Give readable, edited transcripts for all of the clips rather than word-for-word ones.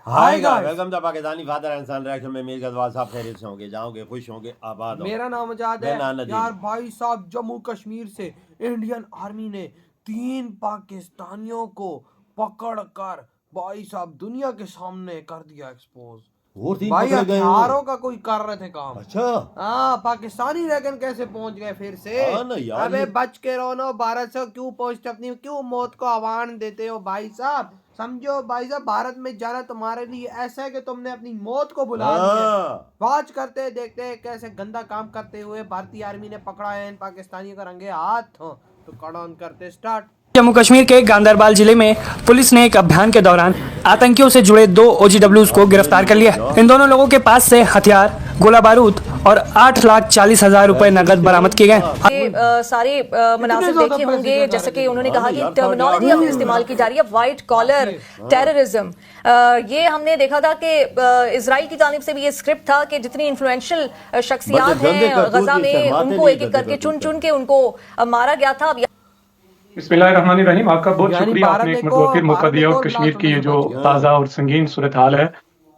Hi guys, welcome to Pakistani father and son reaction में मीर गजवाल साहब खैरियत से होंगे, जाओगे, खुश होंगे, आबाद होंगे। मेरा नाम आजाद है यार। भाई साहब, जम्मू कश्मीर से इंडियन आर्मी ने 3 पाकिस्तानियों को पकड़कर भाई साहब दुनिया के सामने कर दिया एक्सपोज। वो 3 भाई पकड़े गए हथियारों का कोई कर रहे थे काम। अच्छा हाँ, पाकिस्तानी लेकिन कैसे पहुंच गए फिर से। यार, अबे बच के रहो ना, भारत से क्यों पहुंचते, अपनी क्यों मौत को आह्वान देते हो भाई साहब। समझो भाई साहब, भारत में जाना तुम्हारे लिए ऐसा है कि तुमने अपनी मौत को बुला लिया। वॉच करते देखते कैसे गंदा काम करते हुए भारतीय आर्मी ने पकड़ा है इन पाकिस्तानियों का रंगे हाथ। तो कट ऑन करते स्टार्ट। जम्मू कश्मीर के गांदरबाल जिले में पुलिस ने एक अभियान के दौरान आतंकियों से जुड़े 2 OGWs को गिरफ्तार कर लिया। इन दोनों लोगों के पास से हथियार, गोला बारूद और 8,40,000 रुपए नकद बरामद किए गए। सारे मनासिब देखे होंगे, जैसे कि उन्होंने कहा कि टर्मिनोलॉजी अब इस्तेमाल की जा रही है, वाइट कॉलर टेररिज्म। ये हमने देखा था कि इजराइल की जानिब से भी ये स्क्रिप्ट था कि जितनी इन्फ्लुएंशियल शख्सियात हैं गजा में, उनको एक एक करके चुन चुन के उनको मारा गया था। बिस्मिल्लाहिर्रहमानिर्रहीम। आपका बहुत शुक्रिया, आपने एक मरतबा फिर मौका दिया और कश्मीर की ये जो ताज़ा और संगीन सूरत हाल है,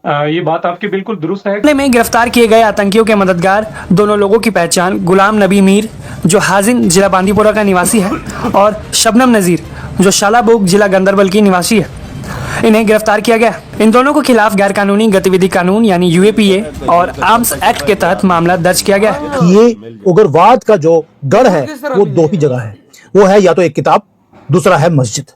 ये बात आपकी बिल्कुल दुरुस्त है। मामले में गिरफ्तार किए गए आतंकियों के मददगार दोनों लोगों की पहचान गुलाम नबी मीर, जो हाजिन जिला बांदीपुरा का निवासी है, और शबनम नजीर, जो शालाबुग जिला गंदरबल की निवासी है। इन्हें गिरफ्तार किया गया। इन दोनों को खिलाफ गैरकानूनी गतिविधि कानून यानी UAPA और आर्म्स एक्ट के तहत मामला दर्ज किया गया है। ये उग्रवाद का जो गढ़ है वो 2 ही जगह है, वो है या तो एक किताब, दूसरा है मस्जिद।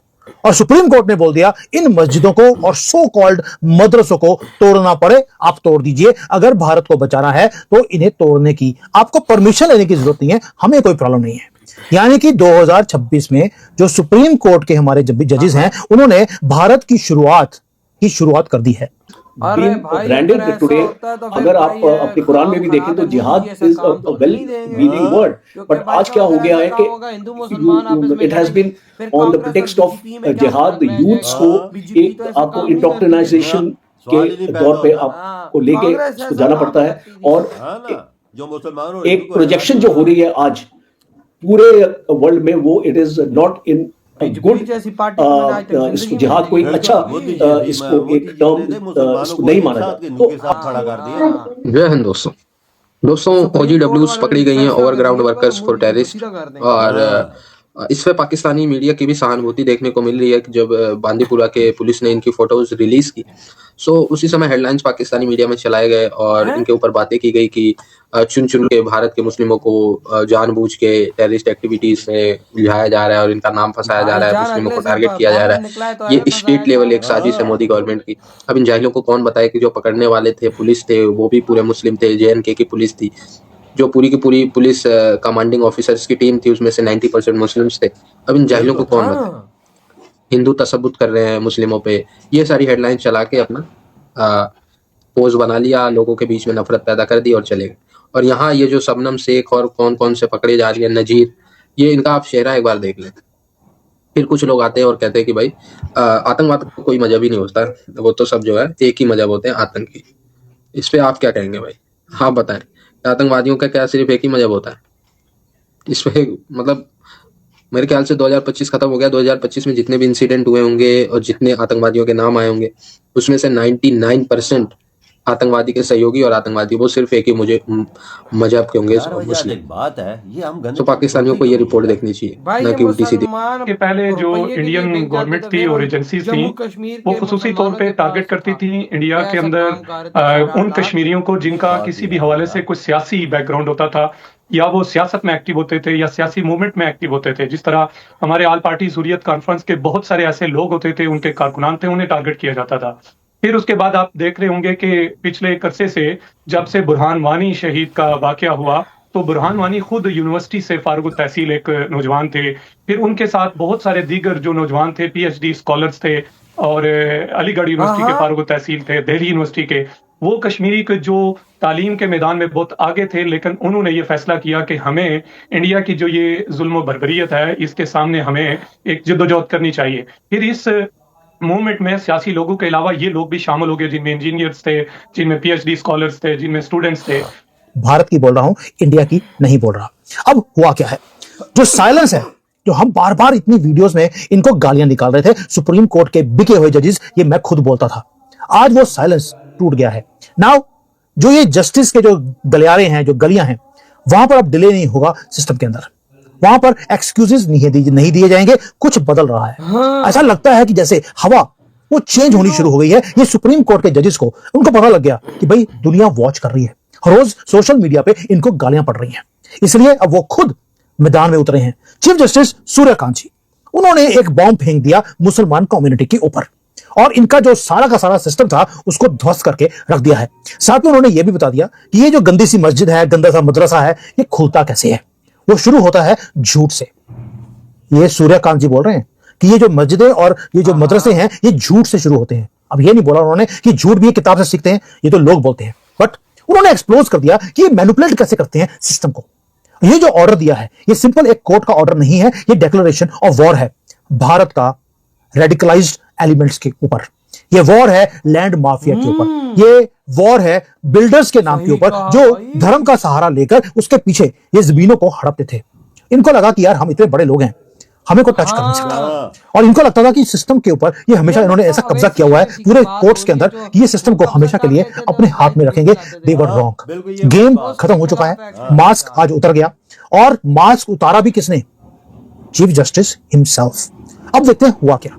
और सुप्रीम कोर्ट ने बोल दिया इन मस्जिदों को और सो कॉल्ड मदरसों को तोड़ना पड़े, आप तोड़ दीजिए। अगर भारत को बचाना है तो इन्हें तोड़ने की आपको परमिशन लेने की जरूरत नहीं है, हमें कोई प्रॉब्लम नहीं है। यानी कि 2026 में जो सुप्रीम कोर्ट के हमारे जजेस हैं, उन्होंने भारत की शुरुआत कर दी है। ब्रांडेड टुडे, अगर आप अपने कुरान में भी देखें तो jihad is a well meaning word, but आज क्या हो गया है कि it has been on the pretext of jihad, youths को एक आपको इंडोक्ट्रिनाइजेशन के दौर पे आपको लेके उसको जाना पड़ता है। और एक प्रोजेक्शन जो हो रही है आज पूरे वर्ल्ड में, वो it is not in good. इसको जिहाद को एक अच्छा इसको एक टर्म इसको नहीं माना जाता। तो आप खड़ा कर दिया। जय हिंद दोस्तों, OGWs पकड़ी गई हैं, ओवरग्राउंड वर्कर्स फॉर टेररिस्ट। और इस पे पाकिस्तानी मीडिया की भी सहानुभूति देखने को मिल रही है कि जब बांदीपुरा के पुलिस ने इनकी फोटोज रिलीज की, सो उसी समय हेडलाइंस पाकिस्तानी मीडिया में चलाए गए और इनके ऊपर बातें की गई कि चुन चुन के भारत के मुस्लिमों को जानबूझ के टेररिस्ट एक्टिविटीज में उलझाया जा रहा है और इनका नाम फंसाया जा रहा है, मुस्लिमों को टारगेट किया जा रहा है। ये स्टेट लेवल एक साजिश है मोदी गवर्नमेंट की। अब इन जाहिलों को कौन बताए कि जो पकड़ने वाले थे पुलिस थे वो भी पूरे मुस्लिम थे, JNK की पुलिस थी, जो पूरी की पूरी पुलिस कमांडिंग ऑफिसर्स की टीम थी, उसमें से 90% मुस्लिम्स थे। अब इन जाहिलों को कौन बताए? हिंदू तसब्बुत कर रहे हैं मुस्लिमों पे, ये सारी हेडलाइन चला के अपना पोज बना लिया, लोगों के बीच में नफरत पैदा कर दी और चले गए। और यहाँ ये जो शबनम शेख और कौन कौन से पकड़े जा रही है, नजीर, ये इनका आप चेहरा एक बार देख लें। फिर कुछ लोग आते हैं और कहते हैं कि भाई आतंकवाद को कोई मजहब ही नहीं होता, वो तो सब जो है एक ही मजहब होते हैं, आतंकी। इस पे आप क्या कहेंगे भाई? हाँ बताएं, आतंकवादियों का क्या सिर्फ एक ही मजहब होता है? इस पे मतलब मेरे ख्याल से 2025 खत्म हो गया, 2025 में जितने भी इंसिडेंट हुए होंगे और जितने आतंकवादियों के नाम आए होंगे, उसमें से 99% आतंकवादी के सहयोगी और आतंकवादी वो सिर्फ एक ही मजहब के होंगे, मुस्लिम। बात है ये हम तो पाकिस्तानियों को ये रिपोर्ट देखनी चाहिए, ना कि उल्टी सीधी। के पहले जो इंडियन गवर्नमेंट थी और एजेंसीज थी, वो खुसूसी तौर पे टारगेट करती थी इंडिया के अंदर उन कश्मीरियों को जिनका किसी भी हवाले से कुछ सियासी बैकग्राउंड होता था, या वो सियासत में एक्टिव होते थे या सियासी मूवमेंट में एक्टिव होते थे। जिस तरह हमारे आल पार्टी हुर्रियत कॉन्फ्रेंस के बहुत सारे ऐसे लोग होते थे, उनके कारकुनान थे, उन्हें टारगेट किया जाता था। फिर उसके बाद आप देख रहे होंगे कि पिछले एक अरसे से जब से बुरहान वानी शहीद का वाकया हुआ, तो बुरहान वानी खुद यूनिवर्सिटी से फारुग तहसील एक नौजवान थे। फिर उनके साथ बहुत सारे दीगर जो नौजवान थे, PhD स्कॉलर्स थे, और अलीगढ़ यूनिवर्सिटी के फारुग तहसील थे, दिल्ली यूनिवर्सिटी के, वो कश्मीरी के जो तालीम के मैदान में बहुत आगे थे। लेकिन उन्होंने ये फैसला किया कि हमें इंडिया की जो ये जुल्म बर्बरियत है, इसके सामने हमें एक जद्दोजहद करनी चाहिए। फिर इस मूवमेंट में सियासी लोगों के अलावा ये लोग भी शामिल हो गए, जिनमें इंजीनियर्स थे, जिनमें PhD स्कॉलर्स थे, जिनमें स्टूडेंट्स थे। भारत की बोल रहा हूं, इंडिया की नहीं बोल रहा। अब हुआ क्या है, जो साइलेंस है, जो हम बार बार इतनी वीडियोस में इनको गालियां निकाल रहे थे, सुप्रीम कोर्ट के बिके हुए जजेस, ये मैं खुद बोलता था। आज वो साइलेंस टूट गया है। नाउ जो ये जस्टिस के जो गलियारे हैं, जो गलियां हैं, वहां पर अब डिले नहीं होगा सिस्टम के अंदर, वहां पर एक्सक्यूजेस नहीं दिए जाएंगे, कुछ बदल रहा है। ऐसा लगता है कि जैसे हवा वो चेंज होनी शुरू हो गई है। ये सुप्रीम कोर्ट के जजेस को उनको पता लग गया कि भाई दुनिया वॉच कर रही है, हर रोज सोशल मीडिया पे इनको गालियां पड़ रही हैं, इसलिए अब वो खुद मैदान में उतरे हैं। चीफ जस्टिस सूर्यकांत जी, उन्होंने एक बॉम्ब फेंक दिया मुसलमान कम्युनिटी के ऊपर और इनका जो सारा का सारा सिस्टम था उसको ध्वस्त करके रख दिया है। साथ में उन्होंने ये भी बता दिया कि ये जो गंदी सी मस्जिद है, गंदा सा मदरसा है, ये खुलता कैसे है। वो शुरू होता है झूठ से। ये सूर्यकांत जी बोल रहे हैं कि ये जो मस्जिदें और ये जो मदरसे हैं ये झूठ से शुरू होते हैं। अब ये नहीं बोला उन्होंने कि झूठ भी ये किताब से सीखते हैं, ये तो लोग बोलते हैं, बट उन्होंने एक्सप्लोज कर दिया कि ये मैनिपुलेट कैसे करते हैं सिस्टम को। ये जो ऑर्डर दिया है ये सिंपल एक कोर्ट का ऑर्डर नहीं है, ये डिक्लेरेशन ऑफ वॉर है भारत का रेडिकलाइज्ड एलिमेंट्स के ऊपर। ये वॉर है लैंड माफिया के ऊपर, ये वॉर है बिल्डर्स के नाम के ऊपर जो धर्म का सहारा लेकर उसके पीछे ये जमीनों को हड़पते थे। इनको लगा कि यार हम इतने बड़े लोग हैं, हमें को टच कर नहीं सकता, और इनको लगता था कि सिस्टम के ऊपर ये हमेशा इन्होंने ऐसा कब्जा किया हुआ है पूरे कोर्ट्स के अंदर कि ये सिस्टम को हमेशा के लिए अपने हाथ में रखेंगे। दे वर रॉन्ग। गेम खत्म हो चुका है, मास्क आज उतर गया, और मास्क उतारा भी किसने? Chief justice himself. अब देखते हैं हुआ क्या।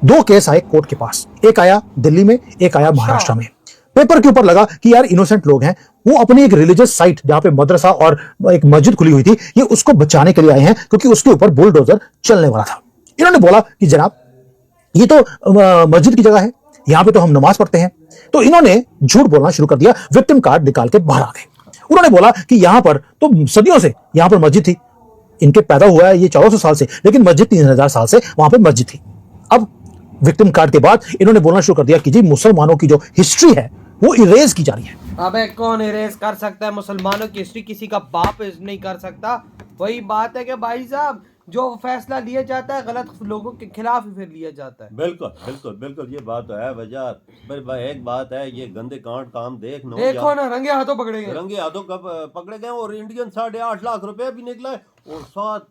2 केस आए कोर्ट के पास, एक आया दिल्ली में, एक आया महाराष्ट्र में। पेपर के ऊपर लगा कि यार इनोसेंट लोग हैं, वो अपनी एक रिलीजियस साइट जहां पे मदरसा और एक मस्जिद खुली हुई थी, ये उसको बचाने के लिए आए हैं क्योंकि उसके ऊपर बुलडोजर चलने वाला था। इन्होंने बोला कि जनाब ये तो मस्जिद की जगह है, यहां पे तो हम नमाज पढ़ते हैं। तो इन्होंने झूठ बोलना शुरू कर दिया, विक्टिम कार्ड निकाल के बाहर आ गए। उन्होंने बोला कि यहां पर तो सदियों से यहां पर मस्जिद थी, इनके पैदा हुआ है ये 1400 साल से, लेकिन मस्जिद 3000 साल से वहां पर मस्जिद थी। अब विक्टिम कार्ड के बाद इन्होंने बोलना शुरू कर दिया कि जी मुसलमानों की जो हिस्ट्री है वो इरेज की जा रही है। अबे कौन इरेज कर सकता है मुसलमानों की हिस्ट्री? किसी का बाप नहीं कर सकता। वही बात है कि भाई साहब जो फैसला लिया जाता है गलत लोगों के खिलाफ ही फिर लिया जाता है। बिल्कुल बिल्कुल बिल्कुल, ये बात तो है वजह। पर भाई एक बात है, ये गंदे कांड काम देखो ना, रंगे हाथों पकड़े गए, रंगे हाथों कब पकड़े गए, और इंडियन 8.5 लाख रुपए भी निकला है, और 7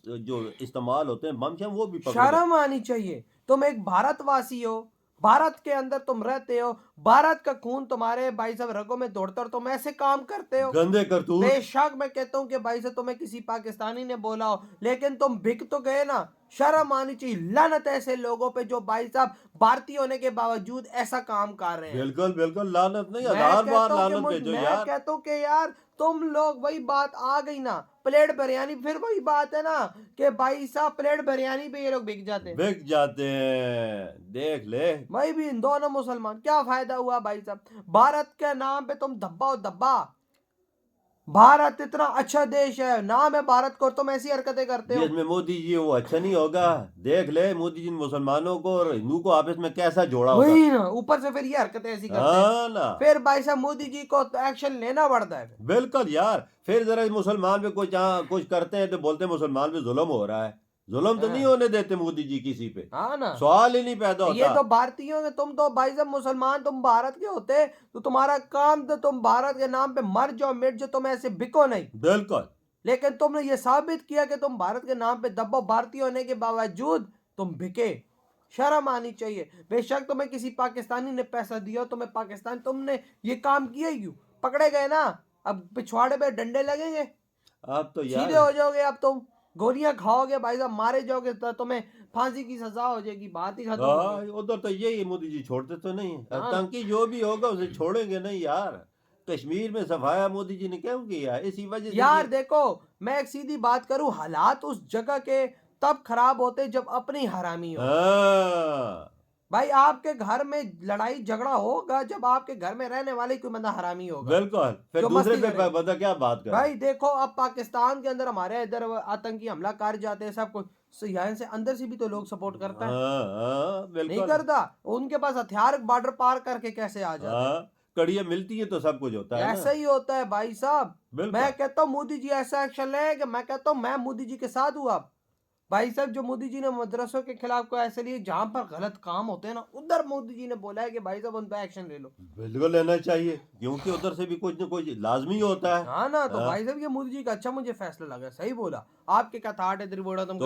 जो इस्तेमाल होते हैं बम वो भी पकड़े। शर्म आनी चाहिए। तुम एक भारतवासी हो, भारत के अंदर तुम रहते हो, भारत का खून तुम्हारे भाई साहब रगों में दौड़ता, और तुम ऐसे काम करते हो। गंदे करतूत। बेशक मैं कहता हूँ कि भाई साहब तुम्हें किसी पाकिस्तानी ने बोला हो, लेकिन तुम बिक तो गए ना। शर्म आनी चाहिए। लानत ऐसे लोगों पे जो भाई साहब भारतीय होने के बावजूद ऐसा काम कर रहे हैं। बिल्कुल बिल्कुल, लानत नहीं, हजार बार लानत भेजो यार। मैं कहता हूँ कि यार तुम लोग, वही बात आ गई ना, प्लेट बिरयानी, फिर वही बात है ना कि भाई साहब प्लेट बिरयानी पे ये लोग बिक जाते हैं। देख ले भाई भी इन दोनों मुसलमान, क्या फायदा हुआ भाई साहब? भारत के नाम पे तुम धब्बा धब्बा। भारत इतना अच्छा देश है, नाम है भारत को, तुम ऐसी हरकतें करते हो। इसमें मोदी जी वो अच्छा नहीं होगा। देख ले मोदी जी मुसलमानों को और हिंदू को आपस में कैसा जोड़ा होगा। वही ना, ऊपर से फिर ये हरकतें ऐसी करते हैं ना। फिर भाई साहब मोदी जी को एक्शन लेना पड़ता है। बिल्कुल यार, फिर जरा मुसलमान पे कुछ करते हैं तो बोलते हैं मुसलमान पे जुल्म हो रहा है। जुल्म तो नहीं होने देते मोदी जी किसी पे। हाँ ना, सवाल ही नहीं पैदा होता। ये तो भारतीयों के, तुम तो भाई साहब मुसलमान, तुम भारत के होते तो तुम्हारा काम तो तुम भारत के नाम पे मर जाओ मिट जाओ, तुम ऐसे बिको नहीं। बिल्कुल। लेकिन तुमने ये साबित किया कि तुम भारत के नाम पे दबो, भारतीय होने के बावजूद तुम बिके। शर्म आनी चाहिए। बेशक तुम्हें किसी पाकिस्तानी ने पैसा दिया, तुम्हें पाकिस्तान, तुमने ये काम किया क्यों? पकड़े गए ना, अब पिछवाड़े पे डंडे लगेंगे, अब तो यार सीधे हो जाओगे, अब तुम गोलियां खाओगे भाई साहब, मारे जाओगे तो तुम्हें फांसी की सजा हो जाएगी, बात ही खत्म हो गई। उधर तो यही मोदी जी छोड़ते तो नहीं है। आतंकी जो भी होगा उसे छोड़ेंगे नहीं यार। कश्मीर में सफाया मोदी जी ने क्यों किया? इसी वजह से यार देखो, मैं एक सीधी बात करूं, हालात उस जगह के तब खराब होते जब अपनी हरामी हो। भाई आपके घर में लड़ाई झगड़ा होगा जब आपके घर में रहने वाले कोई बंदा हरामी होगा। बिल्कुल, फिर दूसरे पे बंदा क्या बात कर। भाई देखो, अब पाकिस्तान के अंदर हमारे इधर आतंकी हमला कर जाते हैं सब कुछ, यहाँ से अंदर से भी तो लोग सपोर्ट करता है। नहीं करता, उनके पास हथियार बॉर्डर पार करके कैसे आ जाते हैं। कड़ियां मिलती है तो सब कुछ होता है। ऐसा ही होता है भाई साहब। मैं कहता हूँ मोदी जी ऐसा एक्शन ले कि मैं कहता हूँ मैं मोदी जी के साथ हुआ। भाई साहब जो मोदी जी ने मदरसों के खिलाफ को ऐसे लिए जहां पर गलत काम होते हैं ना, उधर मोदी जी ने बोला है कि भाई साहब उन पर एक्शन ले लो। बिल्कुल लेना चाहिए, क्योंकि उधर से भी कुछ न कुछ लाजमी होता है। हाँ ना, तो भाई साहब ये मोदी जी का अच्छा मुझे फैसला लगा, सही बोला। आपके क्या था तुम